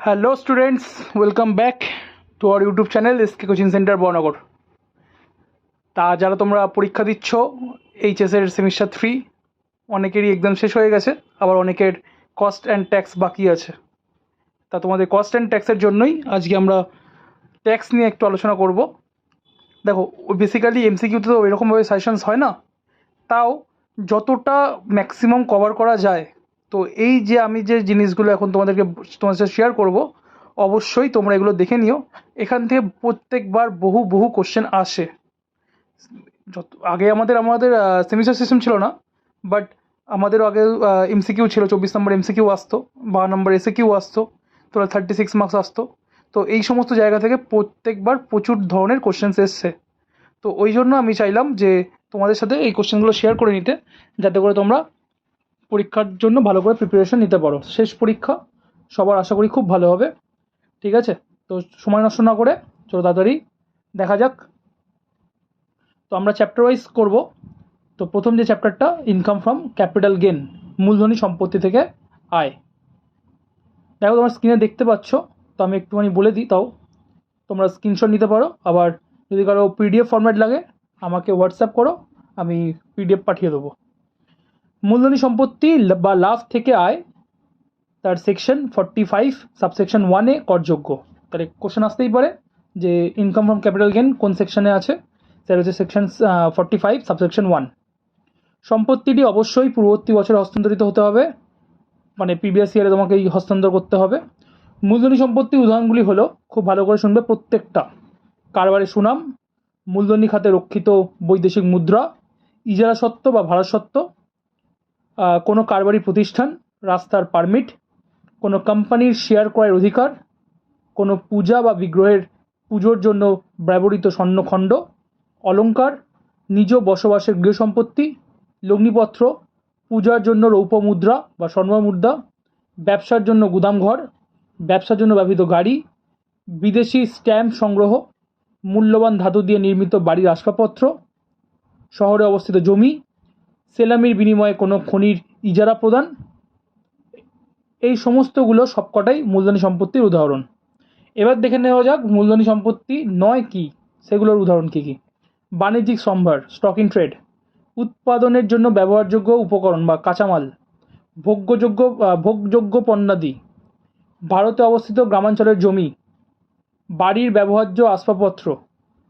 Hello students, welcome back to our YouTube channel SK coaching centre Barnagar. তা যারা তোমরা পরীক্ষা দিচ্ছ এইচএসের সেমিস্টার 3, অনেকেরই এক্সাম শেষ হয়ে গেছে, আবার অনেকের কস্ট অ্যান্ড ট্যাক্স বাকি আছে। তা তোমাদের কস্ট অ্যান্ড ট্যাক্সের জন্যই আজকে আমরা ট্যাক্স নিয়ে একটু আলোচনা করব। দেখো, বেসিক্যালি এমসিকিউতে তো এরকমভাবে সাজেশনস হয় না, তাও যতটা ম্যাক্সিমাম কভার করা যায়। তো এই যে আমি যে জিনিসগুলো এখন তোমাদের সাথে শেয়ার করব, অবশ্যই তোমরা এগুলো দেখে নিও। এখান থেকে প্রত্যেকবার বহু বহু কোশ্চেন আসে। যত আগে আমাদের সেমিস্টার সিস্টেম ছিল না, বাট আমাদের আগে এমসিকিউ ছিল। 24 নম্বর এমসিকিউ আসতো, 12 নম্বর এসএকিউ আসতো, তো 36 মার্কস আসতো। তো এই সমস্ত জায়গা থেকে প্রত্যেকবার প্রচুর ধরনের কোশ্চেন্স এসছে। তো ওই জন্য আমি চাইলাম যে তোমাদের সাথে এই কোশ্চেনগুলো শেয়ার করে নিতে, যাতে করে তোমরা পরীক্ষার জন্য ভালো করে প্রিপারেশন নিতে পারো। শেষ পরীক্ষা সবার আশা করি খুব ভালো হবে। ঠিক আছে, তো সময় নষ্ট না করে চলো তাড়াতাড়ি দেখা যাক। তো আমরা চ্যাপ্টার ওয়াইজ করব। তো প্রথম যে চ্যাপ্টারটা, ইনকাম ফ্রম ক্যাপিটাল গেন, মূলধনী সম্পত্তি থেকে আয়। দেখো তোমার স্ক্রিনে দেখতে পাচ্ছ, তো আমি একটুখানি বলে দিই, তাও তোমরা স্ক্রিনশট নিতে পারো। আবার যদি কারো পিডিএফ ফরম্যাট লাগে আমাকে হোয়াটসঅ্যাপ করো, আমি পিডিএফ পাঠিয়ে দেবো। মূলধনী সম্পত্তি বা লাভ থেকে আয়, তার সেকশন 45 সাবসেকশন 1-এ করযোগ্য। তাহলে কোশ্চেন আসতেই পারে যে ইনকাম ফ্রম ক্যাপিটাল গেন কোন সেকশনে আছে। সেটা হচ্ছে সেকশন 45 সাবসেকশন 1। সম্পত্তিটি অবশ্যই পূর্ববর্তী বছরে হস্তান্তরিত হতে হবে, মানে প্রিভিয়াস ইয়ারে তোমাকে এই হস্তান্তর করতে হবে। মূলধনী সম্পত্তির উদাহরণগুলি হলো, খুব ভালো করে শুনবে প্রত্যেকটা: কারবারের সুনাম, মূলধনী খাতে রক্ষিত বৈদেশিক মুদ্রা, ইজারা সত্ত্ব বা ভাড়াসত্ত্ব, কোনো কারবারি প্রতিষ্ঠান, রাস্তার পারমিট, কোনো কোম্পানির শেয়ার ক্রয়ের অধিকার, কোনো পূজা বা বিগ্রহের পুজোর জন্য ব্যবহৃত স্বর্ণখণ্ড, অলংকার, নিজ বসবাসের গৃহসম্পত্তি, লগ্নিপত্র, পূজার জন্য রৌপ্য মুদ্রা বা স্বর্ণ মুদ্রা, ব্যবসার জন্য গুদামঘর, ব্যবসার জন্য ব্যবহৃত গাড়ি, বিদেশি স্ট্যাম্প সংগ্রহ, মূল্যবান ধাতু দিয়ে নির্মিত বাড়ির আসবাবপত্র, শহরে অবস্থিত জমি, সেলামির বিনিময়ে কোনো খনির ইজারা প্রদান। এই সমস্তগুলো সবকটাই মূলধনী সম্পত্তির উদাহরণ। এবার দেখে নেওয়া যাক মূলধনী সম্পত্তি নয় কি, সেগুলোর উদাহরণ কী কী। বাণিজ্যিক সম্ভার, স্টক ইন ট্রেড, উৎপাদনের জন্য ব্যবহারযোগ্য উপকরণ বা কাঁচামাল, ভোগযোগ্য পণ্যাদি, ভারতে অবস্থিত গ্রামাঞ্চলের জমি, বাড়ির ব্যবহার্য আসবাবপত্র,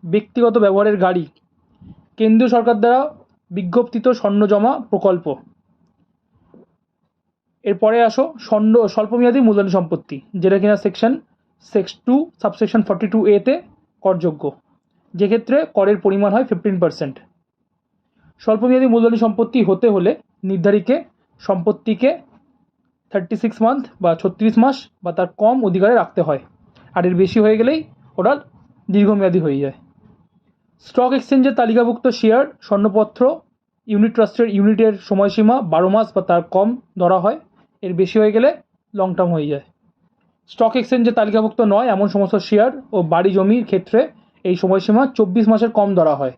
ব্যক্তিগত ব্যবহারের গাড়ি, কেন্দ্রীয় সরকার দ্বারা বিজ্ঞপ্তিত স্বর্ণ জমা প্রকল্প। এরপরে আসো স্বল্পমেয়াদী মূলধনী সম্পত্তি, যেটা কিনা সেকশন 2 সাবসেকশন 42A-তে করযোগ্য, যেক্ষেত্রে করের পরিমাণ হয় 15%। স্বল্পমেয়াদী মূলধনী সম্পত্তি হতে হলে নির্ধারিকে সম্পত্তিকে 36 মান্থ বা 36 মাস বা তার কম অধিকারে রাখতে হয়, আর এর বেশি হয়ে গেলেই ওটা দীর্ঘমেয়াদী হয়ে যায়। স্টক এক্সচেঞ্জের তালিকাভুক্ত শেয়ার, স্বর্ণপত্র, ইউনিট ট্রাস্টের ইউনিটের সময়সীমা 12 মাস বা তার কম ধরা হয়, এর বেশি হয়ে গেলে লং টার্ম হয়ে যায়। স্টক এক্সচেঞ্জে তালিকাভুক্ত নয় এমন সমস্ত শেয়ার ও বাড়ি জমির ক্ষেত্রে এই সময়সীমা 24 মাসের কম ধরা হয়।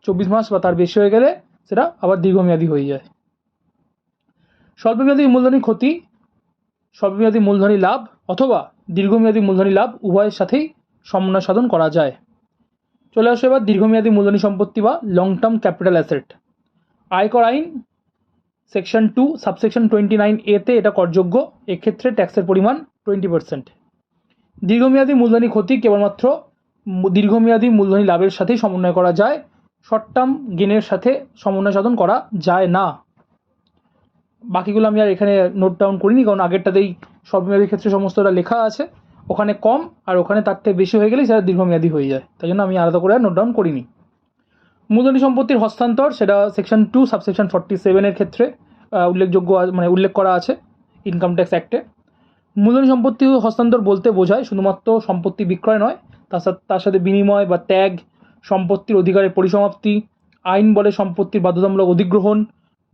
24 মাস বা তার বেশি হয়ে গেলে সেটা আবার দীর্ঘমেয়াদী হয়ে যায়। স্বল্পমেয়াদী মূলধনী ক্ষতি, স্বল্পমেয়াদী মূলধনী লাভ অথবা দীর্ঘমেয়াদী মূলধনী লাভ উভয়ের সাথেই সমন্বয় সাধন করা যায়। চলে আসে এবার দীর্ঘমেয়াদী মূলধনী সম্পত্তি বা লং টার্ম ক্যাপিটাল অ্যাসেট। আয়কর আইন সেকশন 2 সাবসেকশন 29A-তে এটা করযোগ্য, এক্ষেত্রে ট্যাক্সের পরিমাণ 20%। দীর্ঘমেয়াদী মূলধনী ক্ষতি কেবলমাত্র দীর্ঘমেয়াদী মূলধনী লাভের সাথেই সমন্বয় করা যায়, শর্ট টার্ম গেনের সাথে সমন্বয় সাধন করা যায় না। বাকিগুলো আমি আর এখানে নোট ডাউন করিনি, কারণ আগেরটাতেই স্বল্পমেয়াদীর ক্ষেত্রে সমস্তটা লেখা আছে। ওখানে কম আর ওখানে তার থেকে বেশি হয়ে গেলেই সেটা দীর্ঘমেয়াদী হয়ে যায়, তাই জন্য আমি আলাদা করে আর নোট ডাউন করিনি। মূলধনী সম্পত্তির হস্তান্তর, সেটা সেকশন 2 সাবসেকশন 47-এর ক্ষেত্রে উল্লেখ করা আছে ইনকাম ট্যাক্স অ্যাক্টে। মূলধনী সম্পত্তি হস্তান্তর বলতে বোঝায় শুধুমাত্র সম্পত্তি বিক্রয় নয়, তার সাথে বিনিময় বা ত্যাগ, সম্পত্তির অধিকারের পরিসমাপ্তি, আইন বলে সম্পত্তির বাধ্যতামূলক অধিগ্রহণ,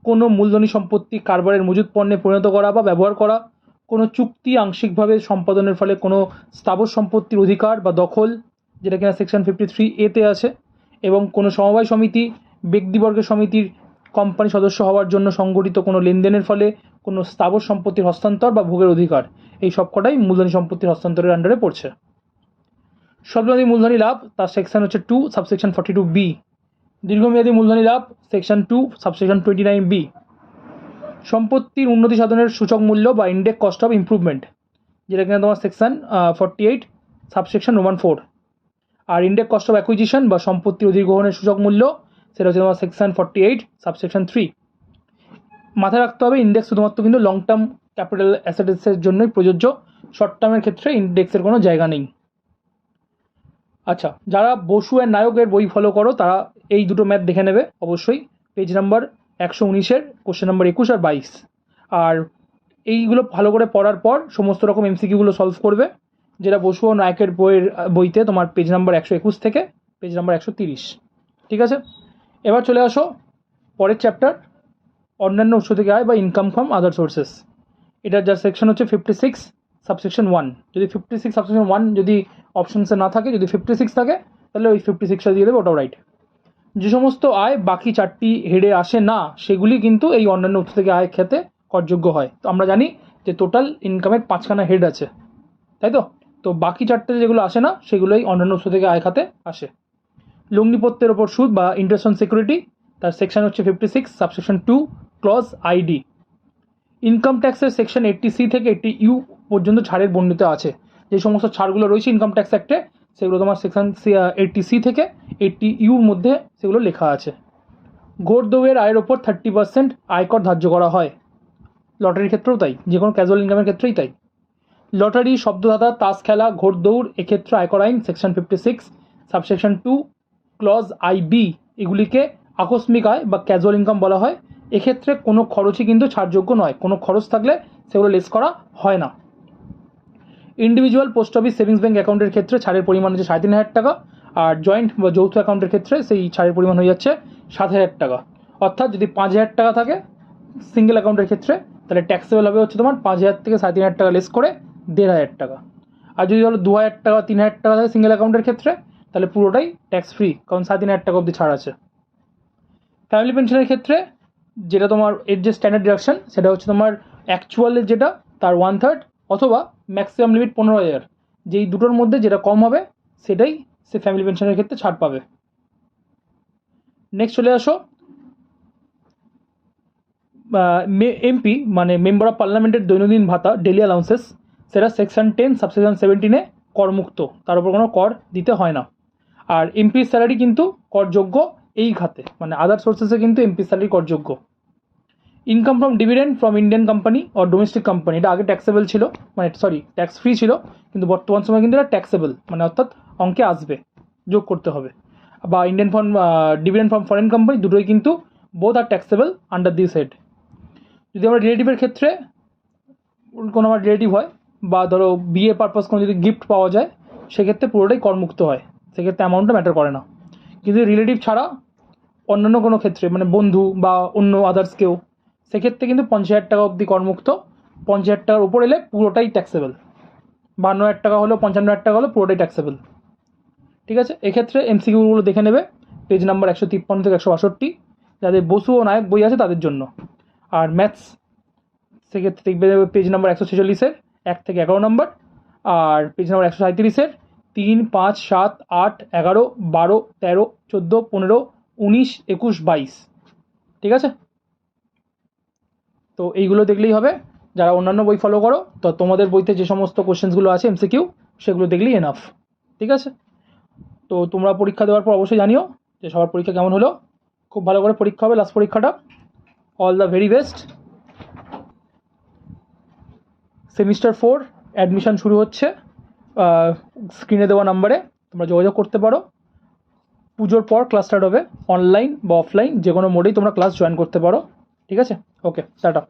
কোনো মূলধনী সম্পত্তি কারবারের মজুত পণ্যে পরিণত করা বা ব্যবহার করা, কোনো চুক্তি আংশিকভাবে সম্পাদনের ফলে কোনো স্থাবর সম্পত্তির অধিকার বা দখল, যেটা কিনা সেকশন 53A-তে আছে, এবং কোনো সমবায় সমিতি, ব্যক্তিবর্গের সমিতির কোম্পানি সদস্য হওয়ার জন্য সংগঠিত কোনো লেনদেনের ফলে কোনো স্থাবর সম্পত্তির হস্তান্তর বা ভোগের অধিকার। এই সবকটাই মূলধনী সম্পত্তির হস্তান্তরের আন্ডারে পড়ছে। স্বল্পমেয়াদী মূলধনী লাভ তার সেকশন হচ্ছে 2 সাবসেকশন 42B। দীর্ঘমেয়াদী মূলধনী লাভ সেকশন 2 সাবসেকশন 29B। সম্পত্তির উন্নতি সাধনের সূচক মূল্য বা ইন্ডেক্স কস্ট অফ ইমপ্রুভমেন্ট, যেটা কিনা তোমার সেকশন 48 সাবসেকশন রোমান 4। আর ইন্ডেক্স কস্ট অফ অ্যাকুইজিশন বা সম্পত্তির অধিগ্রহণের সূচক মূল্য, সেটা হচ্ছে তোমার সেকশন 48 সাবসেকশন 3। মাথায় রাখতে হবে ইন্ডেক্স শুধুমাত্র কিন্তু লং টার্ম ক্যাপিটাল অ্যাসেটসের জন্যই প্রযোজ্য, শর্ট টার্মের ক্ষেত্রে ইন্ডেক্সের কোনো জায়গা নেই। আচ্ছা, যারা বসু এর নায়কের বই ফলো করো তারা এই দুটো ম্যাথ দেখে নেবে অবশ্যই, পেজ নাম্বার 119-এর কোশ্চেন নাম্বার 21 আর 22। আর এইগুলো ভালো করে পড়ার পর সমস্ত রকম এমসিকিউগুলো সলভ করবে, যেটা বসু ও নায়কের বইতে তোমার পেজ নাম্বার 121 থেকে পেজ নাম্বার 130। ঠিক আছে, এবার চলে আসো পরের চ্যাপ্টার, অন্যান্য উৎস থেকে আয় বা ইনকাম ফ্রম আদার সোর্সেস। এটার যার সেকশন হচ্ছে 56 সাবসেকশন 1। যদি 56 সাবসেকশন 1 যদি অপশনসে না থাকে, যদি 56 থাকে তাহলে ওই 56টা দিয়ে দেবে, ওটাও রাইট। যে সমস্ত আয় বাকি 4টি হেডে আসে না সেগুলি কিন্তু এই অন্যান্য উৎস থেকে আয় খেতে করযোগ্য হয়। তো আমরা জানি যে টোটাল ইনকামের 5খানা হেড আছে, তাই তো? তো বাকি 4টে যেগুলো আসে না সেগুলোই অন্যান্য উৎস থেকে আয় খাতে আসে। লগ্নিপত্রের ওপর সুদ বা ইন্টারেস্ট অন সিকিউরিটি, তার সেকশন হচ্ছে 56 সাবসেকশন 2 ক্লজ আইডি। ইনকাম ট্যাক্সের সেকশন 80C থেকে 80U পর্যন্ত ছাড়ের বর্ণিত আছে। যে সমস্ত ছাড়গুলো রয়েছে ইনকাম ট্যাক্স অ্যাক্টে সেগুলো তোমার সেকশন 80C থেকে 80Uর মধ্যে সেগুলো লেখা আছে। ঘোড়দৌড়ের আয়ের ওপর 30% আয়কর ধার্য করা হয়। লটারির ক্ষেত্রেও তাই, যে কোনো ক্যাজুয়াল ইনকামের ক্ষেত্রেই তাই। লটারি, শব্দধাতা, তাস খেলা, ঘোড়দৌড় এক্ষেত্রে আয়কর আইন সেকশন 56 সাবসেকশন 2 ক্লজ আইবি এগুলিকে আকস্মিক আয় বা ক্যাজুয়াল ইনকাম বলা হয়। এক্ষেত্রে কোনো খরচই কিন্তু ছাড়যোগ্য নয়, কোনো খরচ থাকলে সেগুলো লেস করা হয় না। Individual post office savings bank অ্যাকাউন্টের ক্ষেত্রে ছাড়ের পরিমাণ হচ্ছে 3,500 টাকা, আর জয়েন্ট বা যৌথ অ্যাকাউন্টের ক্ষেত্রে সেই ছাড়ের পরিমাণ হয়ে যাচ্ছে 7,000 টাকা। অর্থাৎ যদি 5,000 টাকা থাকে সিঙ্গেল অ্যাকাউন্টের ক্ষেত্রে, তাহলে ট্যাক্সেবল হবে হচ্ছে তোমার 5,000 থেকে 3,500 টাকা লেস করে 1,500 টাকা। আর যদি ধরো 2,000 টাকা 3,000 টাকা থাকে সিঙ্গেল অ্যাকাউন্টের ক্ষেত্রে, তাহলে পুরোটাই ট্যাক্স ফ্রি, কারণ 3,500 টাকা অবধি ছাড় আছে। ফ্যামিলি পেনশনের ক্ষেত্রে যেটা তোমার এর যে স্ট্যান্ডার্ড ডিডাকশন সেটা হচ্ছে তোমার অ্যাকচুয়ালের যেটা তার 1/3 অথবা ম্যাক্সিমাম লিমিট 15,000, যেই দুটোর মধ্যে যেটা কম হবে সেটাই সে ফ্যামিলি পেনশনের ক্ষেত্রে ছাড় পাবে। নেক্সট চলে আসো এমপি মানে মেম্বার অফ পার্লামেন্টের দৈনন্দিন ভাতা ডেলি অ্যালাউন্সেস, সেটা সেকশন 10 সাবসেকশন 17-এ করমুক্ত, তার উপর কোনো কর দিতে হয় না। আর এমপির স্যালারি কিন্তু করযোগ্য এই খাতে, মানে আদার সোর্সেসে কিন্তু এমপির স্যালারি করযোগ্য। Income from dividend from Indian company or domestic company, এটা আগে ট্যাক্সেবল ছিল, মানে ট্যাক্স ফ্রি ছিল, কিন্তু বর্তমান সময় কিন্তু এটা ট্যাক্সেবল, মানে অর্থাৎ অঙ্কে আসবে, যোগ করতে হবে। বা Indian from dividend from foreign company, দুটোই কিন্তু বোথ আর ট্যাক্সেবল আন্ডার দিস হেড। যদি আমরা রিলেটিভের ক্ষেত্রে কোনো আমার রিলেটিভ হয় বা ধরো বিয়ে পারপাস কোনো যদি গিফট পাওয়া যায়, সেক্ষেত্রে পুরোটাই করমুক্ত হয়, সেক্ষেত্রে অ্যামাউন্টটা ম্যাটার করে না। কিন্তু রিলেটিভ ছাড়া অন্যান্য কোনো ক্ষেত্রে মানে বন্ধু বা অন্য আদার্স কেউ, সেক্ষেত্রে কিন্তু 50,000 টাকা অবধি করমুক্ত, 50,000 টাকার উপর এলে পুরোটাই ট্যাক্সেবল, 52,000 টাকা হলো 55,000 টাকা হলো পুরোটাই ট্যাক্সেবল। ঠিক আছে, এক্ষেত্রে এমসিকিউগুলো দেখে নেবে পেজ নাম্বার 153 থেকে 162, যাদের বসু ও নায়ক বই আছে তাদের জন্য। আর ম্যাথস সেক্ষেত্রে দেখবে পেজ নাম্বার 146-এর 1 থেকে 11 নম্বর, আর পেজ নাম্বার 137-এর 3, 5, 7, 8, 11, 12, 13, 14, 15, 19, 21, 22। ঠিক আছে, তো এইগুলো দেখলেই হবে। যারা অন্যান্য বই ফলো করো তো তোমাদের বইতে যে সমস্ত কোশ্চেন্সগুলো আছে এমসিকিউ সেগুলো দেখলেই এনাফ। ঠিক আছে, তো তোমরা পরীক্ষা দেওয়ার পর অবশ্যই জানিও যে সবার পরীক্ষা কেমন হলো। খুব ভালো করে পরীক্ষা হবে লাস্ট পরীক্ষাটা। All the very best. Semester 4 admission শুরু হচ্ছে, স্ক্রিনে দেওয়া নাম্বারে তোমরা যোগাযোগ করতে পারো। পুজোর পর ক্লাস স্টার্ট হবে, অনলাইন বা অফলাইন যে কোনো মোডেই তোমরা ক্লাস জয়েন করতে পারো। ঠিক আছে, ওকে, টাটা।